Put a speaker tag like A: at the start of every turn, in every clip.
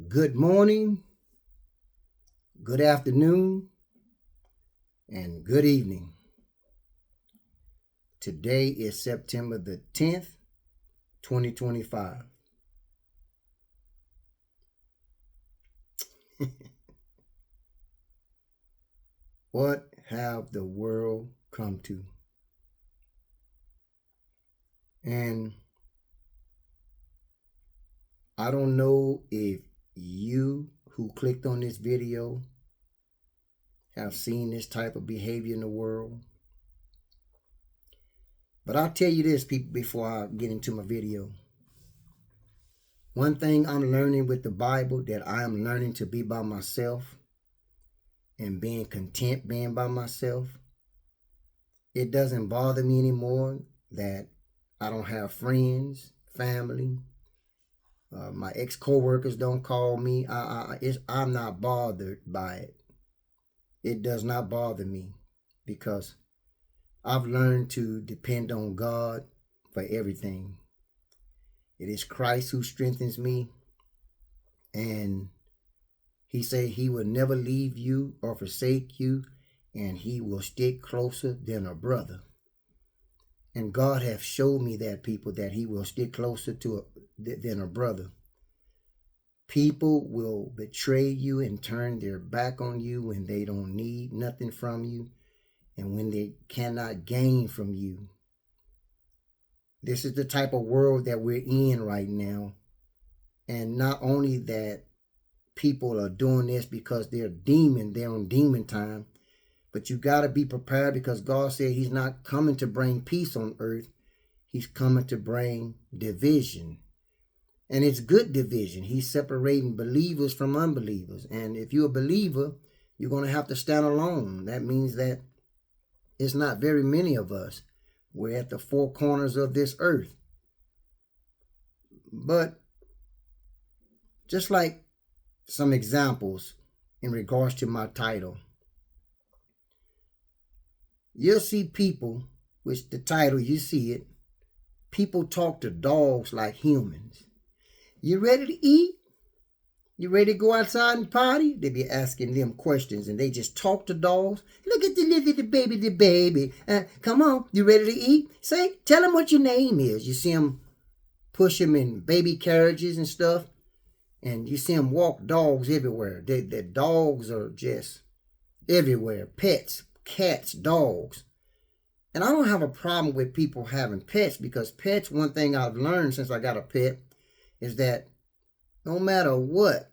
A: Good morning, good afternoon, and good evening. Today is September the 10th, 2025. What have the world come to? And I don't know if you who clicked on this video have seen this type of behavior in the world. But I'll tell you this, people, before I get into my video. One thing I'm learning with the Bible, that I am learning to be by myself and being content being by myself. It doesn't bother me anymore that I don't have friends, family. My ex-co-workers don't call me. I'm not bothered by it. It does not bother me because I've learned to depend on God for everything. It is Christ who strengthens me, and he said he will never leave you or forsake you, and he will stick closer than a brother. And God has showed me that, people, that he will stick closer than a brother. People will betray you and turn their back on you when they don't need nothing from you and when they cannot gain from you. This is the type of world that we're in right now. And not only that people are doing this because they're on demon time, but you got to be prepared because God said he's not coming to bring peace on earth. He's coming to bring division. And it's good division. He's separating believers from unbelievers. And if you're a believer, you're going to have to stand alone. That means that it's not very many of us. We're at the four corners of this earth. But just like some examples in regards to my title, you'll see people, which the title, you see it, people talk to dogs like humans. You ready to eat? You ready to go outside and party? They be asking them questions and they just talk to dogs. Look at the baby. Come on, you ready to eat? Tell them what your name is. You see them push them in baby carriages and stuff. And you see them walk dogs everywhere. The dogs are just everywhere. Pets, cats, dogs. And I don't have a problem with people having pets because pets, one thing I've learned since I got a pet is that no matter what,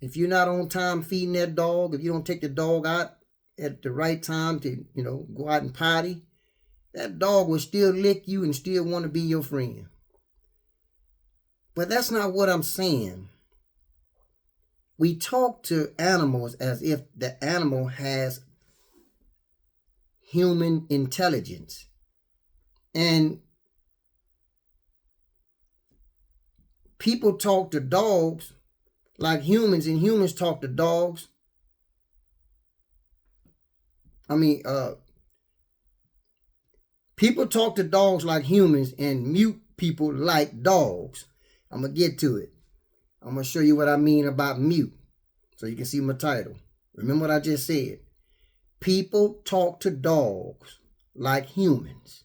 A: if you're not on time feeding that dog, if you don't take the dog out at the right time to, go out and potty, that dog will still lick you and still want to be your friend. But that's not what I'm saying. We talk to animals as if the animal has human intelligence. And people talk to dogs like humans, and humans talk to dogs. People talk to dogs like humans, and mute people like dogs. I'm going to get to it. I'm going to show you what I mean about mute so you can see my title. Remember what I just said. People talk to dogs like humans,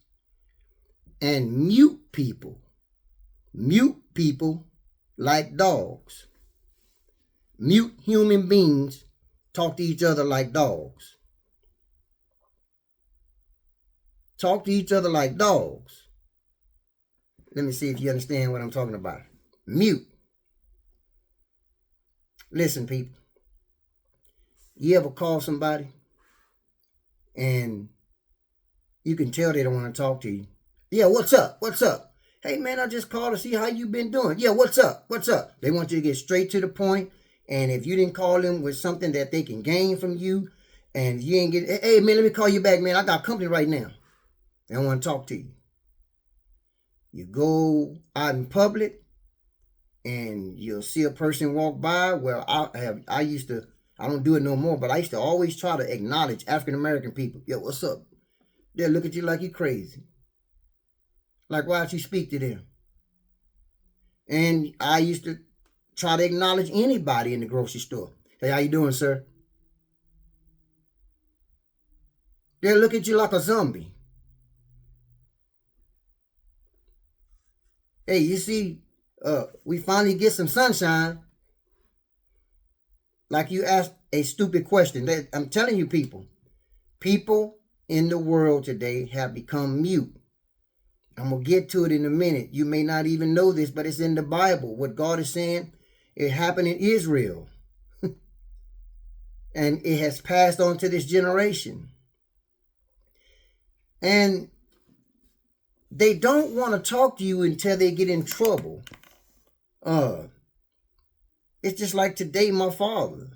A: and mute people like dogs. Mute human beings talk to each other like dogs. Talk to each other like dogs. Let me see if you understand what I'm talking about. Mute. Listen, people. You ever call somebody and you can tell they don't want to talk to you? Yeah, what's up? What's up? Hey, man, I just called to see how you been doing. Yeah, what's up? What's up? They want you to get straight to the point. And if you didn't call them with something that they can gain from you, and you ain't get, hey, man, let me call you back, man. I got company right now. They don't want to talk to you. You go out in public, and you'll see a person walk by. Well, I used to, I don't do it no more, but I used to always try to acknowledge African-American people. Yo, what's up? They'll look at you like you're crazy. Like, why don't you speak to them? And I used to try to acknowledge anybody in the grocery store. Hey, how you doing, sir? They'll look at you like a zombie. Hey, you see, we finally get some sunshine. Like you asked a stupid question. I'm telling you, people in the world today have become mute. I'm going to get to it in a minute. You may not even know this, but it's in the Bible. What God is saying, it happened in Israel. And it has passed on to this generation. And they don't want to talk to you until they get in trouble. It's just like today, my father.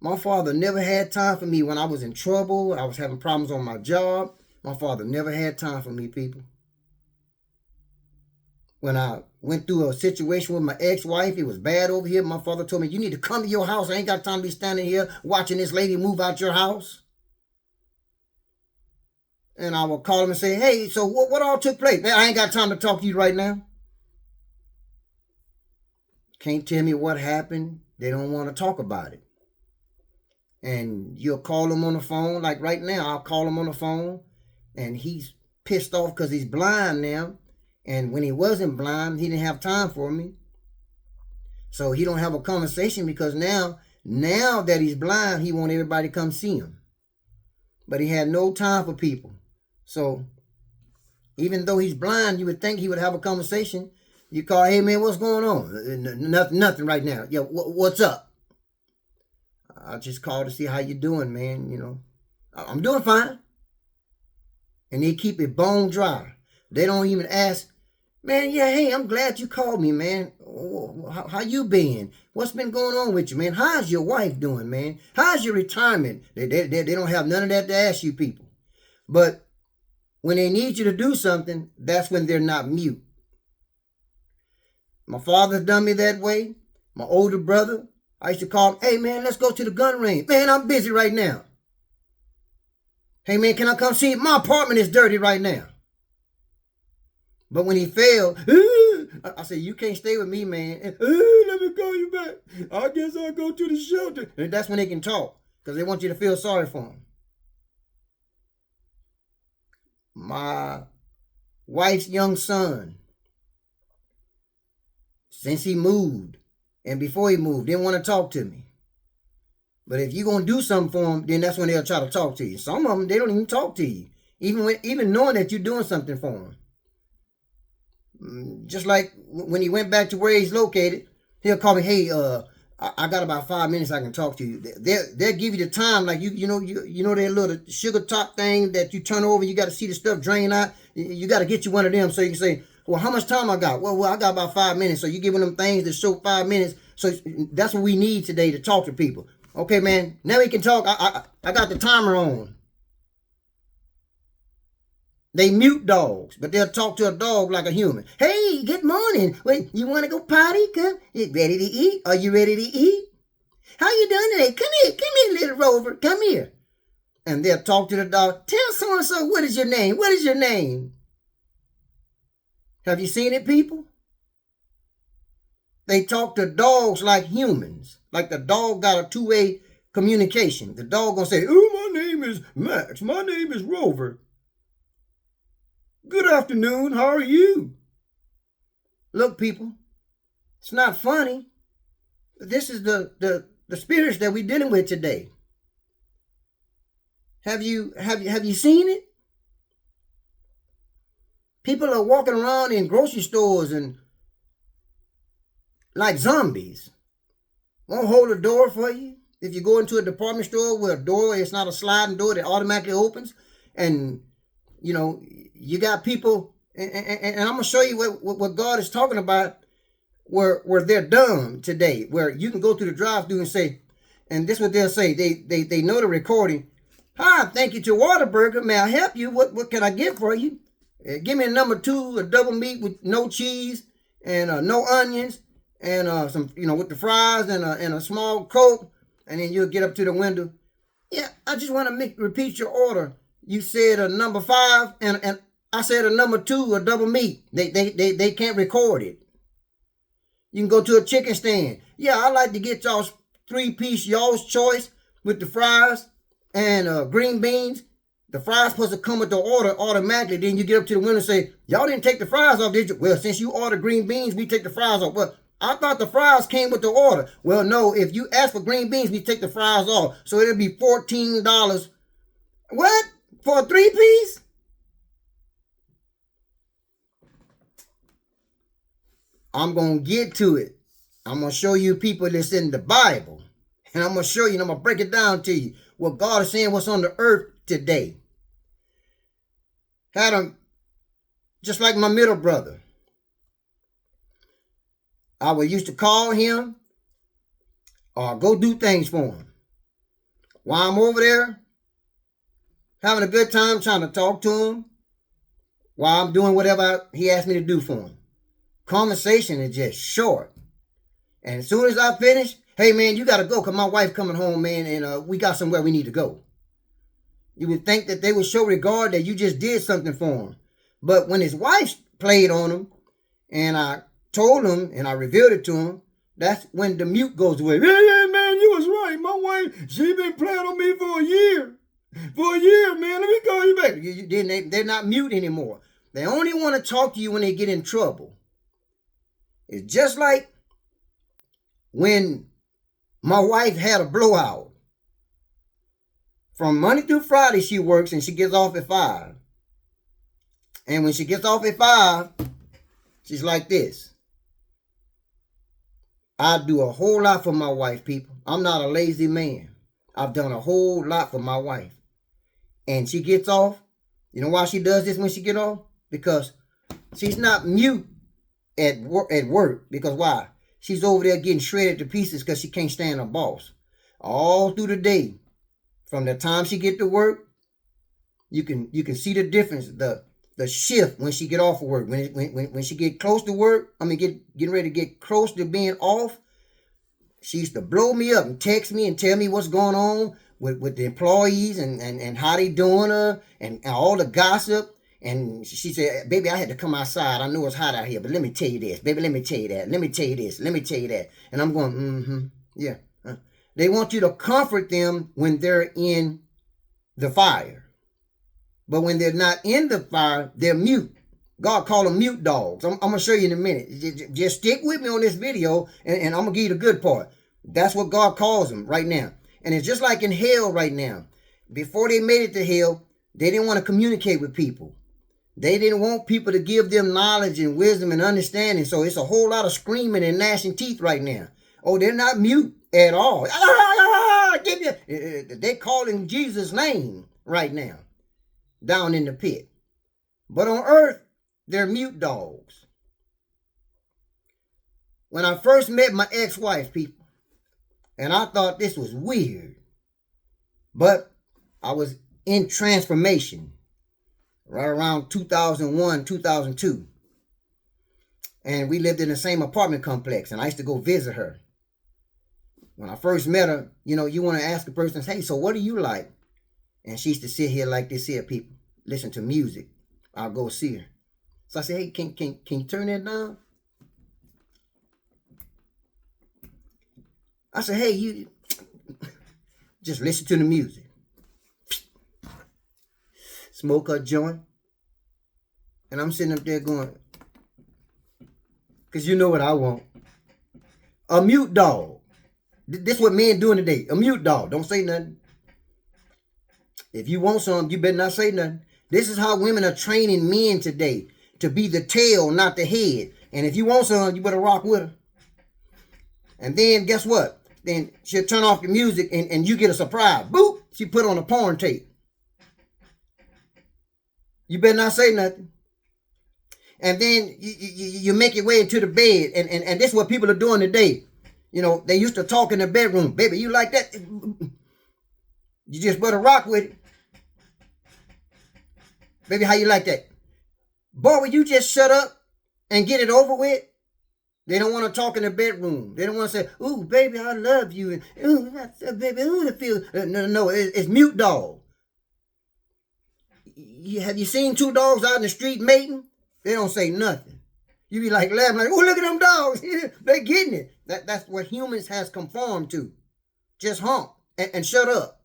A: My father never had time for me when I was in trouble. I was having problems on my job. My father never had time for me, people. When I went through a situation with my ex-wife, it was bad over here. My father told me, you need to come to your house. I ain't got time to be standing here watching this lady move out your house. And I would call him and say, hey, so what all took place? Man, I ain't got time to talk to you right now. Can't tell me what happened. They don't want to talk about it. And you'll call him on the phone. Like right now, I'll call him on the phone. And he's pissed off because he's blind now. And when he wasn't blind, he didn't have time for me. So he don't have a conversation because now that he's blind, he want everybody to come see him. But he had no time for people. So even though he's blind, you would think he would have a conversation. You call, hey man, what's going on? Nothing right now. Yeah, what's up? I just called to see how you doing, man. You know, I'm doing fine. And they keep it bone dry. They don't even ask, man, yeah, hey, I'm glad you called me, man. How you been? What's been going on with you, man? How's your wife doing, man? How's your retirement? They don't have none of that to ask you people. But when they need you to do something, that's when they're not mute. My father's done me that way. My older brother, I used to call him, hey, man, let's go to the gun range. Man, I'm busy right now. Hey, man, can I come see you? My apartment is dirty right now. But when he failed, I said, you can't stay with me, man. Let me call you back. I guess I'll go to the shelter. And that's when they can talk because they want you to feel sorry for them. My wife's young son, since he moved and before he moved, didn't want to talk to me. But if you're going to do something for them, then that's when they'll try to talk to you. Some of them, they don't even talk to you, even knowing that you're doing something for them. Just like when he went back to where he's located, he'll call me, hey, I got about 5 minutes I can talk to you. They'll give you the time, like you know that little sugar top thing that you turn over, you got to see the stuff drain out. You got to get you one of them so you can say, well, how much time I got? Well, I got about 5 minutes. So you're giving them things that show 5 minutes. So that's what we need today to talk to people. Okay, man, now we can talk. I got the timer on. They mute dogs, but they'll talk to a dog like a human. Hey, good morning. Wait, you want to go potty? Come, you ready to eat? Are you ready to eat? How you doing today? Come here, little Rover. Come here. And they'll talk to the dog. Tell so-and-so, what is your name? What is your name? Have you seen it, people? They talk to dogs like humans. Like the dog got a two-way communication. The dog gonna say, oh, my name is Max. My name is Rover. Good afternoon. How are you? Look, people, it's not funny. This is the spirits that we're dealing with today. Have you seen it? People are walking around in grocery stores and like zombies. Won't hold a door for you. If you go into a department store where a door, it's not a sliding door that automatically opens, and you know, you got people, and I'm going to show you what God is talking about where they're dumb today, where you can go to the drive-thru and say, and this is what they'll say. They know the recording. Hi, thank you to Whataburger. May I help you? What can I get for you? Give me a number 2, a double meat with no cheese and no onions and some, with the fries and a small Coke. And then you'll get up to the window. Yeah, I just want to repeat your order. You said a number 5 and I said a number 2, a double meat. They can't record it. You can go to a chicken stand. Yeah, I like to get y'all's 3-piece, y'all's choice with the fries and green beans. The fries supposed to come with the order automatically. Then you get up to the window and say, y'all didn't take the fries off, did you? Well, since you ordered green beans, we take the fries off. Well, I thought the fries came with the order. Well, no, if you ask for green beans, we take the fries off. So it'll be $14. What? For a 3-piece? I'm going to get to it. I'm going to show you people that's in the Bible. And I'm going to show you, and I'm going to break it down to you. What God is saying, what's on the earth today. Had him, just like my middle brother. I would used to call him or go do things for him. While I'm over there, having a good time trying to talk to him, while I'm doing whatever he asked me to do for him. Conversation is just short. And as soon as I finish, hey man, you got to go because my wife coming home, man, and we got somewhere we need to go. You would think that they would show regard that you just did something for him. But when his wife played on him, and I told him, and I revealed it to him, that's when the mute goes away. Yeah, man, you was right. My wife, she been playing on me for a year. For a year, man. Let me call you back. They're not mute anymore. They only want to talk to you when they get in trouble. It's just like when my wife had a blowout. From Monday through Friday, she works and she gets off at 5. And when she gets off at 5, she's like this. I do a whole lot for my wife, people. I'm not a lazy man. I've done a whole lot for my wife. And she gets off. You know why she does this when she get off? Because she's not mute at work. Because why? She's over there getting shredded to pieces because she can't stand her boss. All through the day. From the time she get to work, you can see the difference, the shift when she get off of work. When she get close to work, getting ready to get close to being off, she used to blow me up and text me and tell me what's going on with the employees and how they doing her and all the gossip. And she said, baby, I had to come outside. I know it's hot out here, but let me tell you this. Baby, let me tell you that. Let me tell you this. Let me tell you that. And I'm going, yeah. They want you to comfort them when they're in the fire. But when they're not in the fire, they're mute. God called them mute dogs. I'm going to show you in a minute. Just stick with me on this video, and I'm going to give you the good part. That's what God calls them right now. And it's just like in hell right now. Before they made it to hell, they didn't want to communicate with people. They didn't want people to give them knowledge and wisdom and understanding. So it's a whole lot of screaming and gnashing teeth right now. Oh, they're not mute at all. They're calling Jesus' name right now down in the pit. But on earth, they're mute dogs. When I first met my ex-wife, people, and I thought this was weird, but I was in transformation right around 2001, 2002. And we lived in the same apartment complex, and I used to go visit her. When I first met her, you want to ask a person, hey, so what do you like? And she used to sit here like this here, people, listen to music. I'll go see her. So I said, hey, can you turn that down? I said, hey, you just listen to the music. Smoke her joint. And I'm sitting up there going, because you know what I want. A mute dog. This is what men doing today. A mute dog. Don't say nothing. If you want something, you better not say nothing. This is how women are training men today. To be the tail, not the head. And if you want something, you better rock with her. And then guess what? Then she'll turn off the music and you get a surprise. Boop! She put on a porn tape. You better not say nothing. And then you make your way into the bed. And this is what people are doing today. They used to talk in the bedroom. Baby, you like that? You just better rock with it. Baby, how you like that? Boy, will you just shut up and get it over with? They don't want to talk in the bedroom. They don't want to say, ooh, baby, I love you. And, ooh, baby, ooh, it feels. No, it's mute dog. Have you seen two dogs out in the street mating? They don't say nothing. You be like laughing, like, oh, look at them dogs. They getting it. That's what humans has conformed to. Just honk and shut up.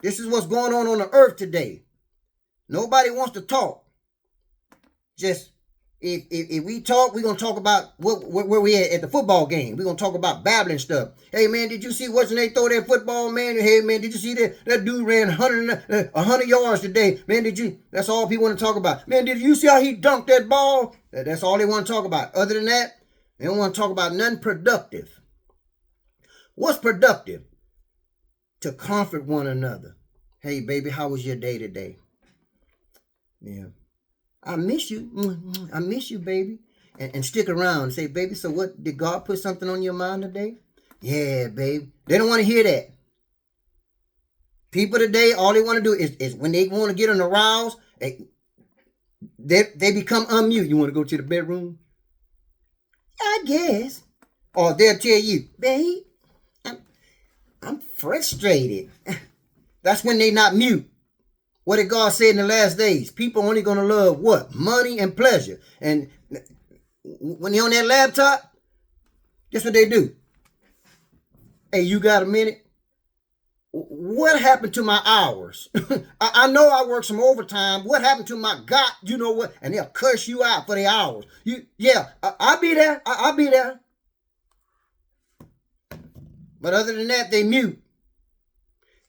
A: This is what's going on the earth today. Nobody wants to talk. Just if we talk, we're gonna talk about where we at the football game. We're gonna talk about babbling stuff. Hey man, did you see what's they throw that football, man? Hey man, did you see that dude ran 100 yards today? Man, did you? That's all people want to talk about. Man, did you see how he dunked that ball? That's all they want to talk about. Other than that, they don't want to talk about nothing productive. What's productive? To comfort one another. Hey baby, how was your day today? Yeah. I miss you. I miss you, baby. And stick around and say, baby, so what? Did God put something on your mind today? Yeah, babe. They don't want to hear that. People today, all they want to do is when they want to get on the rouse, they become unmute. You want to go to the bedroom? I guess. Or they'll tell you, babe, I'm frustrated. That's when they not mute. What did God say in the last days? People only going to love what? Money and pleasure. And when they're on that laptop, guess what they do? Hey, you got a minute? What happened to my hours? I know I work some overtime. What happened to my God? You know what? And they'll curse you out for the hours. I'll be there. I'll be there. But other than that, they mute.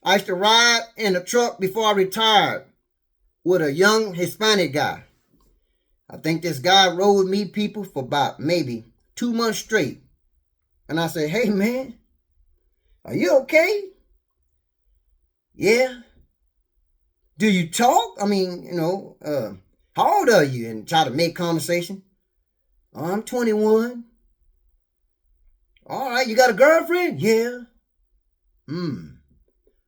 A: I used to ride in a truck before I retired with a young Hispanic guy. I think this guy rode with me, people, for about maybe 2 months straight. And I said, hey, man, are you okay? Yeah. Do you talk? I mean, how old are you? And try to make conversation. Oh, I'm 21. All right, you got a girlfriend? Yeah.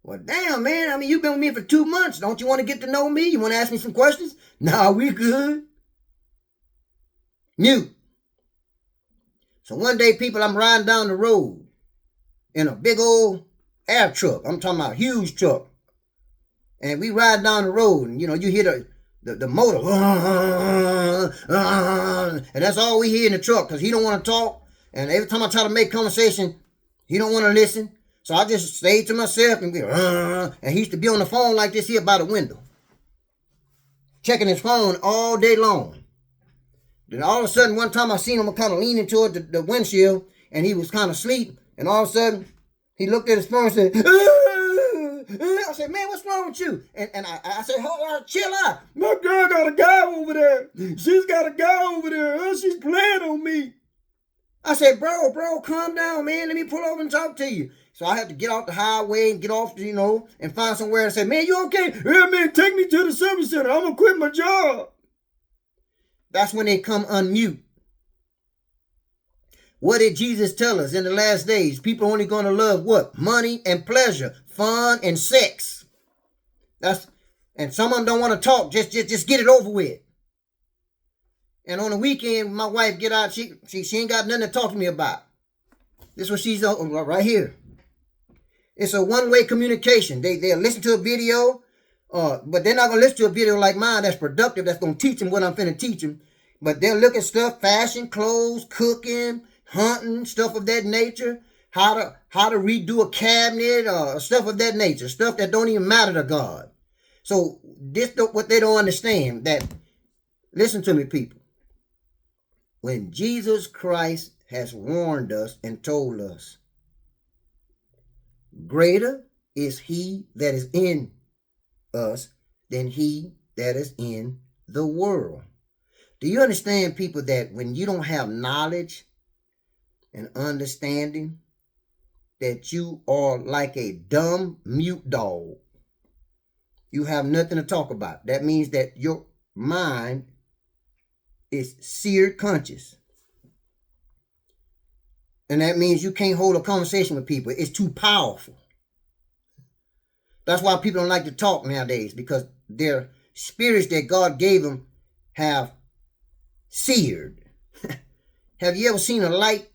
A: Well, damn, man. I mean, you've been with me for 2 months. Don't you want to get to know me? You want to ask me some questions? Nah, we good. Mute. So one day, people, I'm riding down the road in a big old air truck. I'm talking about a huge truck. And we ride down the road, and, you hear the motor. And that's all we hear in the truck, because he don't want to talk. And every time I try to make conversation, he don't want to listen. So I just stayed to myself and and he used to be on the phone like this here by the window, checking his phone all day long. Then all of a sudden, one time I seen him kind of leaning toward the windshield, and he was kind of asleep. And all of a sudden, he looked at his phone and said, I said, man, what's wrong with you? And I said, hold on, chill out. My girl got a guy over there. She's got a guy over there. She's playing on me. I said, bro, calm down, man. Let me pull over and talk to you. So I had to get off the highway and get off, and find somewhere and say, man, you okay? Yeah, man, take me to the service center. I'm going to quit my job. That's when they come unmute. What did Jesus tell us in the last days? People only going to love what? Money and pleasure, fun and sex. And some of them don't want to talk. Just get it over with. And on the weekend, my wife get out. She ain't got nothing to talk to me about. This is what she's on right here. It's a one-way communication. They'll listen to a video, but they're not going to listen to a video like mine that's productive, that's going to teach them what I'm finna teach them. But they'll look at stuff, fashion, clothes, cooking, hunting, stuff of that nature, how to redo a cabinet, stuff of that nature, stuff that don't even matter to God. So this what they don't understand, that, listen to me, people. When Jesus Christ has warned us and told us, greater is he that is in us than he that is in the world. Do you understand, people, that when you don't have knowledge and understanding, that you are like a dumb mute dog? You have nothing to talk about. That means that your mind is seared conscious. And that means you can't hold a conversation with people. It's too powerful. That's why people don't like to talk nowadays, because their spirits that God gave them have seared. Have you ever seen a light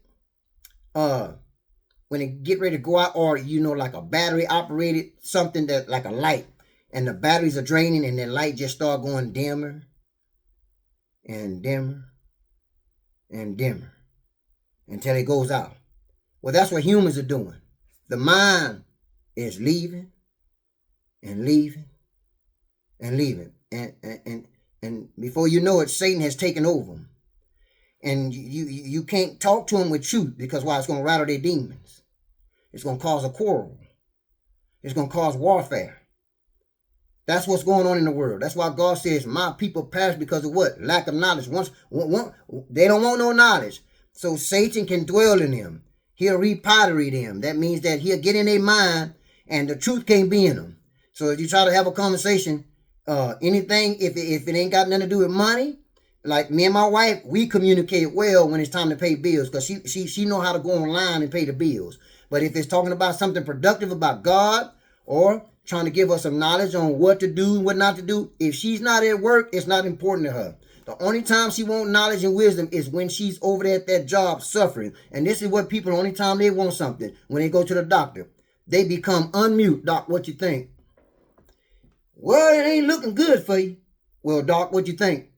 A: when it get ready to go out, or like a battery operated something that like a light, and the batteries are draining and the light just start going dimmer? and dimmer and dimmer until it goes out. Well, that's what humans are doing. The mind is leaving and leaving and leaving. And before you know it, Satan has taken over them. And you can't talk to them with truth because why? It's going to rattle their demons. It's going to cause a quarrel. It's going to cause warfare. That's what's going on in the world. That's why God says, my people perish because of what? Lack of knowledge. They don't want no knowledge. So Satan can dwell in them. He'll repottery them. That means that he'll get in their mind and the truth can't be in them. So if you try to have a conversation, anything, if it ain't got nothing to do with money, like me and my wife, we communicate well when it's time to pay bills because she know how to go online and pay the bills. But if it's talking about something productive about God or trying to give us some knowledge on what to do and what not to do, if she's not at work, it's not important to her. The only time she wants knowledge and wisdom is when she's over there at that job suffering. And this is what people, the only time they want something, when they go to the doctor, they become unmute. Doc, what you think? Well, it ain't looking good for you. Well, Doc, what you think?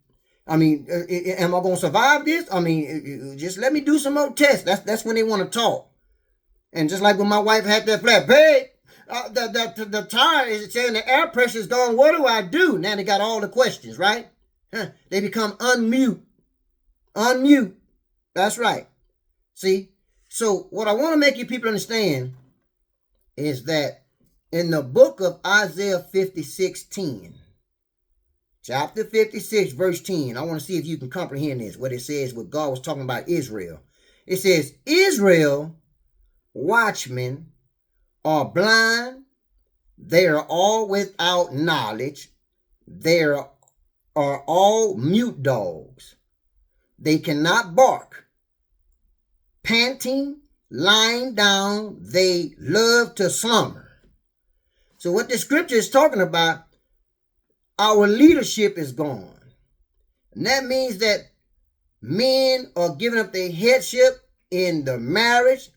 A: I mean, am I going to survive this? I mean, just let me do some more tests. That's when they want to talk. And just like when my wife had that flat, babe, the tire is saying the air pressure is gone. What do I do? Now they got all the questions, right? They become unmute. Unmute. That's right. See? So what I want to make you people understand is that in the book of Isaiah 56:10, chapter 56, verse 10, I want to see if you can comprehend this, what it says, what God was talking about Israel. It says, Israel, watchmen, are blind. They are all without knowledge. They are all mute dogs. They cannot bark. Panting, lying down, they love to slumber. So what the scripture is talking about, our leadership is gone. And that means that men are giving up their headship in the marriage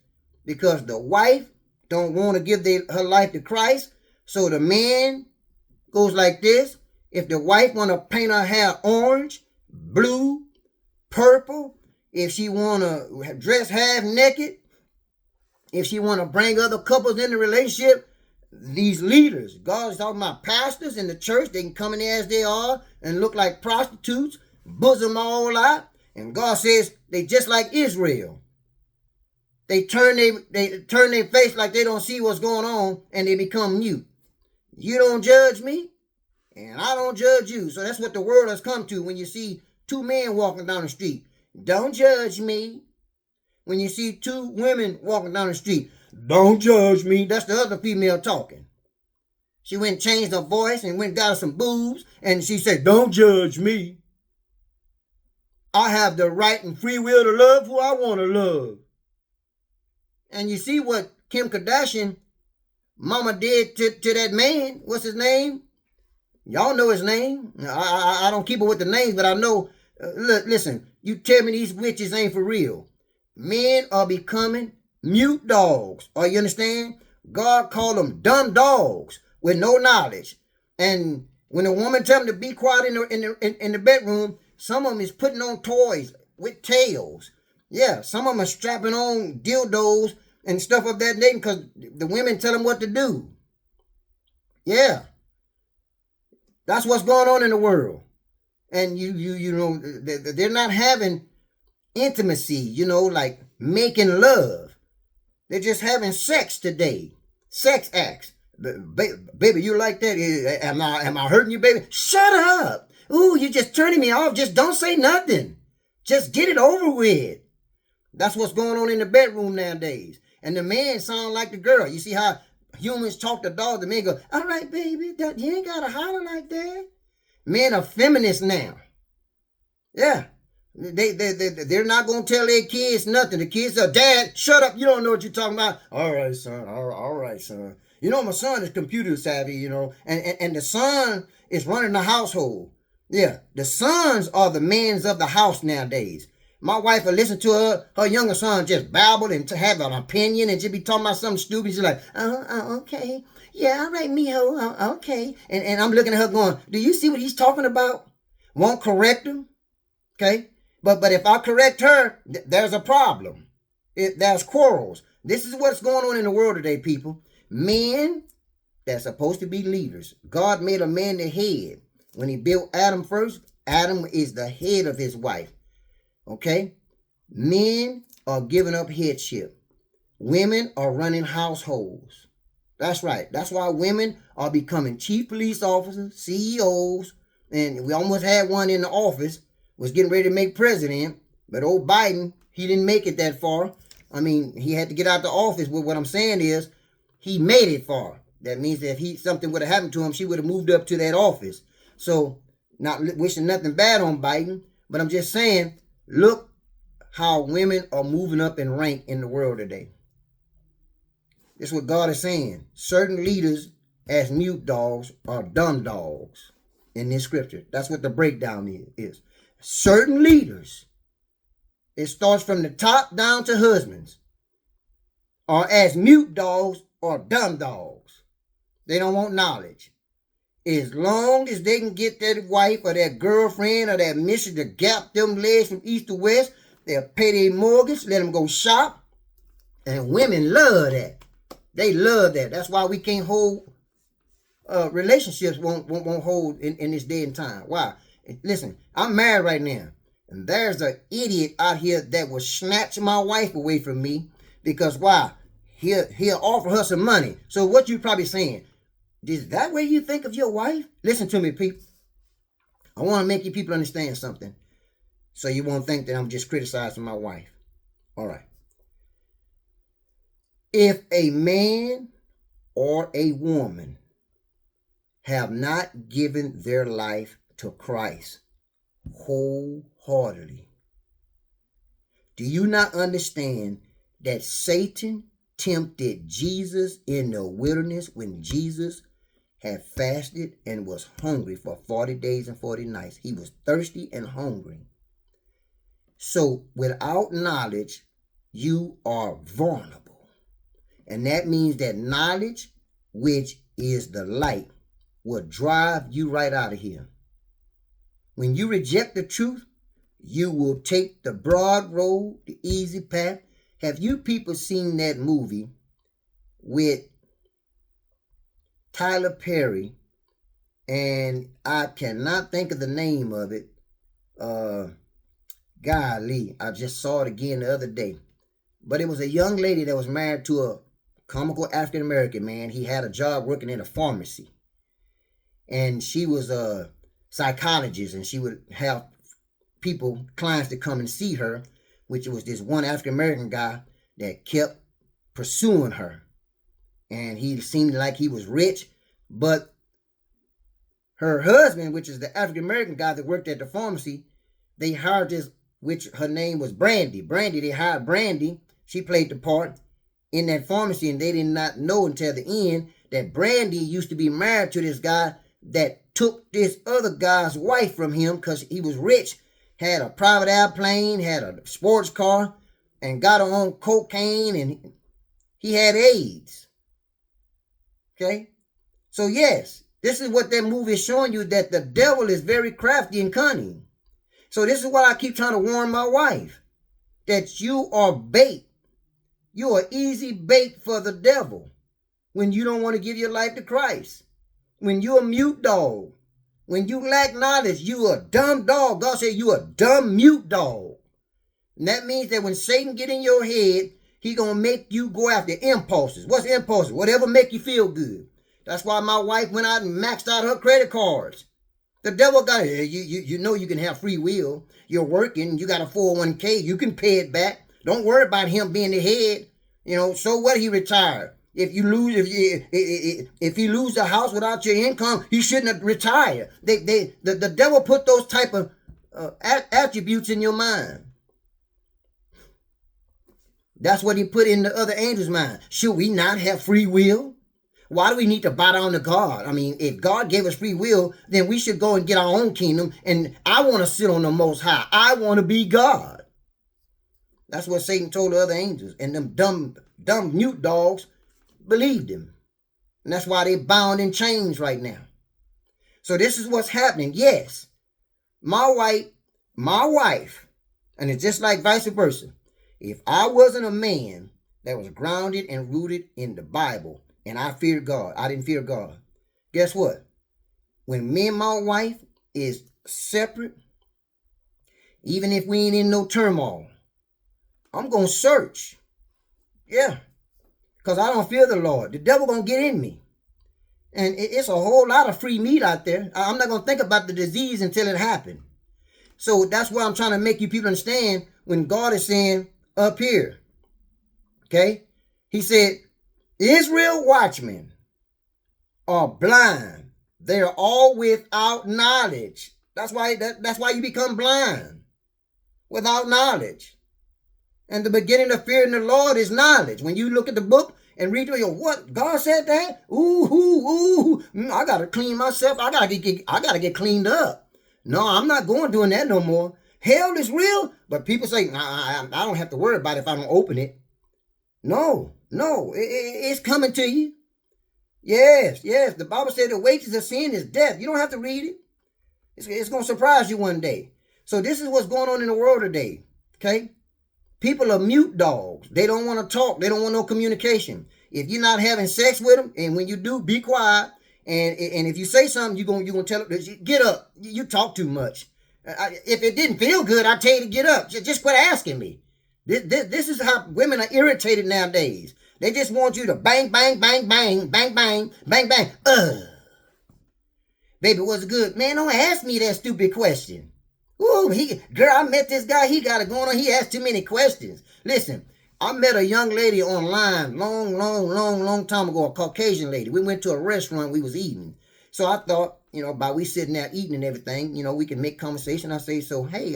A: because the wife don't want to give her life to Christ. So the man goes like this. If the wife want to paint her hair orange, blue, purple, if she want to dress half naked, if she want to bring other couples in the relationship, these leaders, God is talking about pastors in the church, they can come in there as they are and look like prostitutes, bosom all out. And God says they just like Israel. They turn their face like they don't see what's going on and they become mute. You don't judge me and I don't judge you. So that's what the world has come to when you see two men walking down the street. Don't judge me. When you see two women walking down the street, don't judge me. That's the other female talking. She went and changed her voice and went and got her some boobs and she said, don't judge me. I have the right and free will to love who I want to love. And you see what Kim Kardashian mama did to that man. What's his name? Y'all know his name. I don't keep it with the names, but I know. Listen, you tell me these witches ain't for real. Men are becoming mute dogs. Or you understand? God called them dumb dogs with no knowledge. And when a woman tell them to be quiet in the bedroom, some of them is putting on toys with tails. Yeah, some of them are strapping on dildos and stuff of that nature because the women tell them what to do. Yeah. That's what's going on in the world. And you know, they're not having intimacy, like making love. They're just having sex today. Sex acts. Baby, you like that? Am I hurting you, baby? Shut up. Ooh, you're just turning me off. Just don't say nothing. Just get it over with. That's what's going on in the bedroom nowadays. And the man sound like the girl. You see how humans talk to dogs? The men go, all right, baby, you ain't got to holler like that. Men are feminists now. Yeah. They're not going to tell their kids nothing. The kids are, Dad, shut up. You don't know what you're talking about. All right, son. All right, son. My son is computer savvy, and the son is running the household. Yeah, the sons are the men of the house nowadays. My wife will listen to her younger son just babble and to have an opinion and just be talking about something stupid. She's like, okay. Yeah, all right, mijo, okay. And I'm looking at her going, do you see what he's talking about? Won't correct him? Okay? But if I correct her, there's a problem. There's quarrels. This is what's going on in the world today, people. Men that's supposed to be leaders. God made a man the head. When he built Adam first, Adam is the head of his wife. Okay? Men are giving up headship. Women are running households. That's right. That's why women are becoming chief police officers, CEOs, and we almost had one in the office, was getting ready to make president, but old Biden, he didn't make it that far. I mean, he had to get out the office, but what I'm saying is, he made it far. That means that if something would have happened to him, she would have moved up to that office. So, not wishing nothing bad on Biden, but I'm just saying, look how women are moving up in rank in the world today. This is what God is saying. Certain leaders as mute dogs are dumb dogs in this scripture. That's what the breakdown is. Certain leaders, it starts from the top down to husbands, are as mute dogs or dumb dogs. They don't want knowledge. As long as they can get that wife or that girlfriend or that mission to gap them legs from east to west, they'll pay their mortgage, let them go shop. And women love that. They love that. That's why we can't hold relationships won't hold in this day and time. Why? Listen, I'm married right now, and there's an idiot out here that will snatch my wife away from me because why? He'll offer her some money. So what you probably saying? Is that way you think of your wife? Listen to me, people. I want to make you people understand something, so you won't think that I'm just criticizing my wife. All right. If a man or a woman have not given their life to Christ wholeheartedly, do you not understand that Satan tempted Jesus in the wilderness when Jesus had fasted and was hungry for 40 days and 40 nights? He was thirsty and hungry. So without knowledge, you are vulnerable. And that means that knowledge, which is the light, will drive you right out of here. When you reject the truth, you will take the broad road, the easy path. Have you people seen that movie with Tyler Perry? And I cannot think of the name of it. Golly, I just saw it again the other day. But it was a young lady that was married to a comical African-American man. He had a job working in a pharmacy. And she was a psychologist, and she would have people, clients to come and see her, which was this one African-American guy that kept pursuing her. And he seemed like he was rich, but her husband, which is the African-American guy that worked at the pharmacy, they hired this, which her name was Brandy. They hired Brandy. She played the part in that pharmacy, and they did not know until the end that Brandy used to be married to this guy that took this other guy's wife from him because he was rich, had a private airplane, had a sports car, and got on cocaine, and he had AIDS. Okay? So yes, this is what that movie is showing you, that the devil is very crafty and cunning. So this is what I keep trying to warn my wife, that you are bait. You are easy bait for the devil when you don't want to give your life to Christ. When you're a mute dog. When you lack knowledge, you a dumb dog. God said you a dumb mute dog. And that means that when Satan get in your head, he going to make you go after impulses. What's impulses? Whatever make you feel good. That's why my wife went out and maxed out her credit cards. The devil got it. You know you can have free will. You're working. You got a 401k. You can pay it back. Don't worry about him being the head. You know, so what? He retired. If you lose, if he lose the house without your income, he shouldn't have retired. The devil put those type of attributes in your mind. That's what he put in the other angels' mind. Should we not have free will? Why do we need to bow down to God? I mean, if God gave us free will, then we should go and get our own kingdom. And I want to sit on the Most High. I want to be God. That's what Satan told the other angels. And them dumb mute dogs believed him. And that's why they're bound in chains right now. So this is what's happening. Yes, my my wife, and it's just like vice versa, if I wasn't a man that was grounded and rooted in the Bible and I feared God, I didn't fear God, guess what? When me and my wife is separate, even if we ain't in no turmoil, I'm going to search. Yeah. Because I don't fear the Lord. The devil going to get in me. And it's a whole lot of free meat out there. I'm not going to think about the disease until it happened. So that's why I'm trying to make you people understand when God is saying up here. Okay? He said, Israel watchmen are blind. They are all without knowledge. That's why you become blind. Without knowledge. And the beginning of fearing the Lord is knowledge. When you look at the book and read it, what? God said that? Ooh. I got to clean myself. I got to get cleaned up. No, I'm not doing that no more. Hell is real, but people say, I don't have to worry about it if I don't open it. No, it's coming to you. Yes. The Bible said the wages of sin is death. You don't have to read it. It's going to surprise you one day. So this is what's going on in the world today. Okay? People are mute dogs. They don't want to talk. They don't want no communication. If you're not having sex with them, and when you do, be quiet. And if you say something, you're gonna tell them, get up. You talk too much. If it didn't feel good, I'd tell you to get up. Just quit asking me. This is how women are irritated nowadays. They just want you to bang, bang, bang, bang, bang, bang, bang, bang. Baby, what's good? Man, don't ask me that stupid question. Ooh, girl, I met this guy. He got it going on. He asked too many questions. Listen, I met a young lady online long time ago, a Caucasian lady. We went to a restaurant. We was eating. So I thought, by we sitting there eating and everything, we can make conversation. I say, so, hey,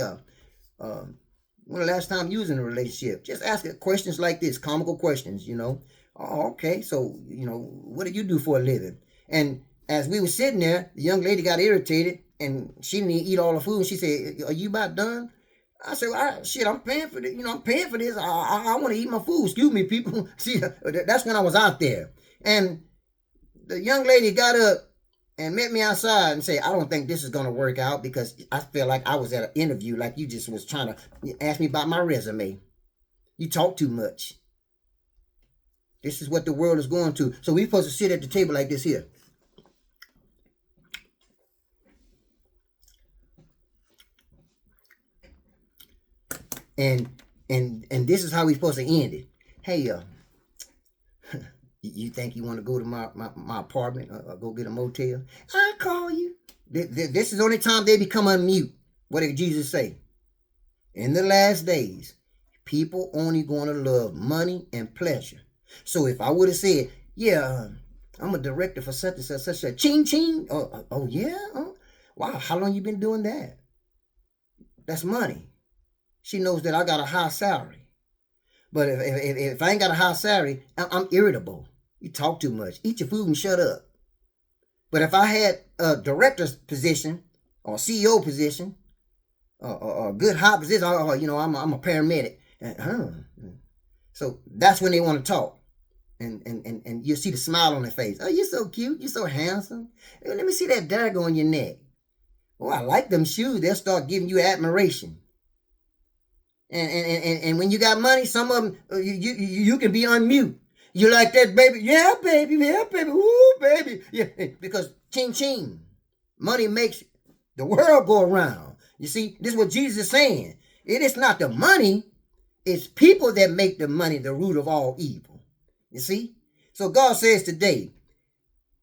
A: when the last time you was in a relationship? Just ask questions like this, comical questions, Oh, okay. So, what do you do for a living? And as we were sitting there, the young lady got irritated. And she didn't eat all the food. And she said, are you about done? I said, well, I'm paying for this. I'm paying for this. I want to eat my food. Excuse me, people. See, that's when I was out there. And the young lady got up and met me outside and said, I don't think this is going to work out because I feel like I was at an interview like you just was trying to ask me about my resume. You talk too much. This is what the world is going to. So we're supposed to sit at the table like this here. And this is how we're supposed to end it. Hey, you think you want to go to my apartment or go get a motel? I'll call you. This is the only time they become unmute. What did Jesus say? In the last days, people only going to love money and pleasure. So if I would have said, yeah, I'm a director for such and such a ching ching. Oh yeah? Wow, how long you been doing that? That's money. She knows that I got a high salary. But if I ain't got a high salary, I'm irritable. You talk too much. Eat your food and shut up. But if I had a director's position or CEO position or a good high position, I'm a paramedic. So that's when they want to talk. And you'll see the smile on their face. Oh, you're so cute. You're so handsome. Hey, let me see that dagger on your neck. Oh, I like them shoes. They'll start giving you admiration. And when you got money, some of them, you can be unmute. You like that, baby? Yeah, baby. Ooh, baby. Yeah, because ching ching. Money makes the world go around. You see, this is what Jesus is saying. It is not the money. It's people that make the money the root of all evil. You see? So God says today,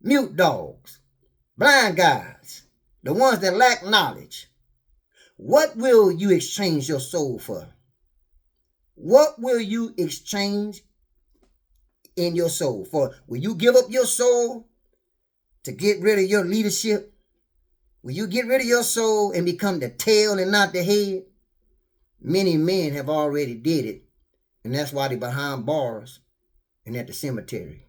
A: mute dogs, blind guys, the ones that lack knowledge, what will you exchange your soul for? What will you exchange in your soul for? Will you give up your soul to get rid of your leadership? Will you get rid of your soul and become the tail and not the head? Many men have already did it, and that's why they're behind bars and at the cemetery.